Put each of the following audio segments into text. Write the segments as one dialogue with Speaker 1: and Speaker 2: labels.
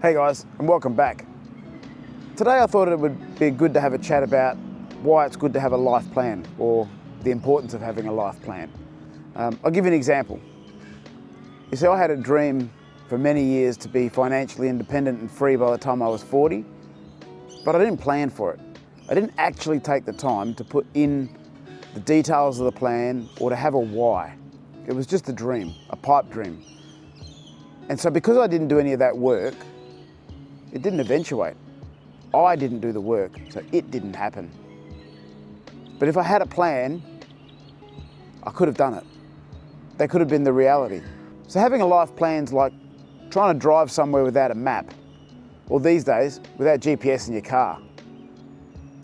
Speaker 1: Hey guys, and welcome back. Today I thought it would be good to have a chat about why it's good to have a life plan, or the importance of having a life plan. I'll give you an example. You see, I had a dream for many years to be financially independent and free by the time I was 40, but I didn't plan for it. I didn't actually take the time to put in the details of the plan or to have a why. It was just a dream, a pipe dream. And so because I didn't do any of that work, it didn't eventuate. I didn't do the work, so it didn't happen. But if I had a plan, I could have done it. That could have been the reality. So having a life plan's like trying to drive somewhere without a map, or these days, without GPS in your car.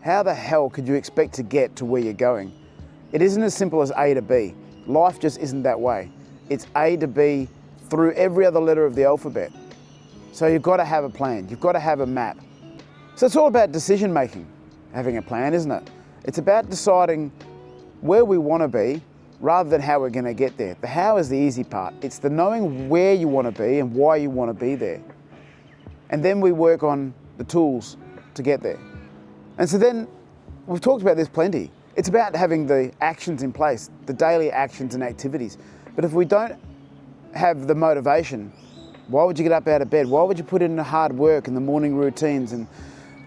Speaker 1: How the hell could you expect to get to where you're going? It isn't as simple as A to B. Life just isn't that way. It's A to B through every other letter of the alphabet. So you've got to have a plan, you've got to have a map. So it's all about decision making, having a plan, isn't it? It's about deciding where we want to be rather than how we're going to get there. The how is the easy part. It's the knowing where you want to be and why you want to be there. And then we work on the tools to get there. And so then, we've talked about this plenty. It's about having the actions in place, the daily actions and activities. But if we don't have the motivation, why would you get up out of bed? Why would you put in the hard work and the morning routines and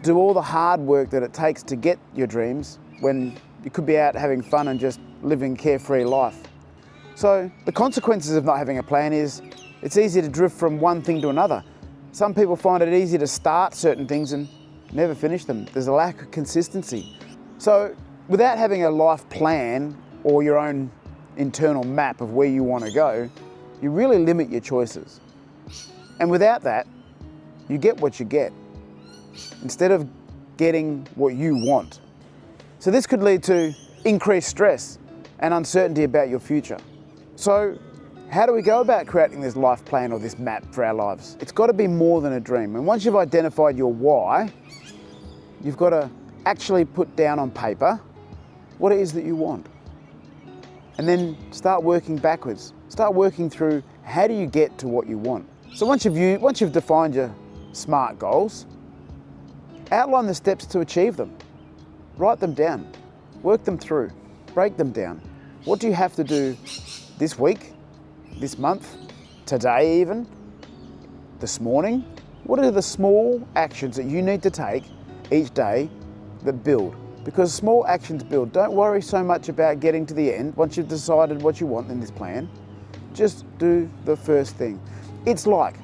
Speaker 1: do all the hard work that it takes to get your dreams when you could be out having fun and just living carefree life? So the consequences of not having a plan is it's easy to drift from one thing to another. Some people find it easy to start certain things and never finish them. There's a lack of consistency. So without having a life plan or your own internal map of where you want to go, you really limit your choices. And without that, you get what you get, instead of getting what you want. So this could lead to increased stress and uncertainty about your future. So how do we go about creating this life plan or this map for our lives? It's got to be more than a dream. And once you've identified your why, you've got to actually put down on paper what it is that you want. And then start working backwards. Start working through how do you get to what you want. So once you've defined your SMART goals, outline the steps to achieve them. Write them down, work them through, break them down. What do you have to do this week, this month, today even, this morning? What are the small actions that you need to take each day that build? Because small actions build. Don't worry so much about getting to the end once you've decided what you want in this plan. Just do the first thing. It's like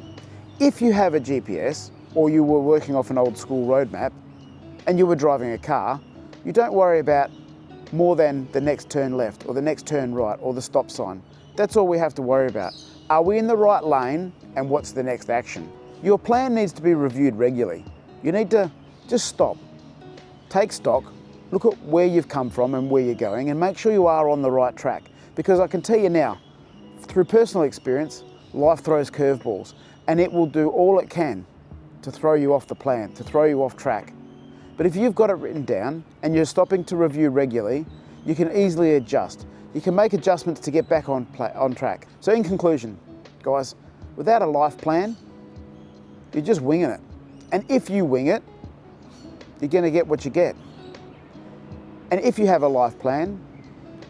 Speaker 1: if you have a GPS or you were working off an old school roadmap and you were driving a car, you don't worry about more than the next turn left or the next turn right or the stop sign. That's all we have to worry about. Are we in the right lane and what's the next action? Your plan needs to be reviewed regularly. You need to just stop, take stock, look at where you've come from and where you're going and make sure you are on the right track. Because I can tell you now, through personal experience, life throws curveballs and it will do all it can to throw you off the plan, to throw you off track. But if you've got it written down and you're stopping to review regularly, you can easily adjust. You can make adjustments to get back on track. So in conclusion, guys, without a life plan, you're just winging it. And if you wing it, you're going to get what you get. And if you have a life plan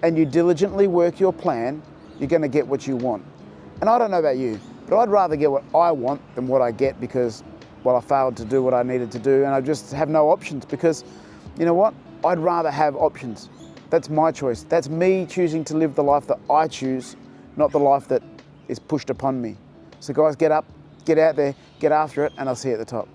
Speaker 1: and you diligently work your plan, you're going to get what you want. And I don't know about you, but I'd rather get what I want than what I get because, well, I failed to do what I needed to do and I just have no options because, you know what? I'd rather have options. That's my choice. That's me choosing to live the life that I choose, not the life that is pushed upon me. So guys, get up, get out there, get after it, and I'll see you at the top.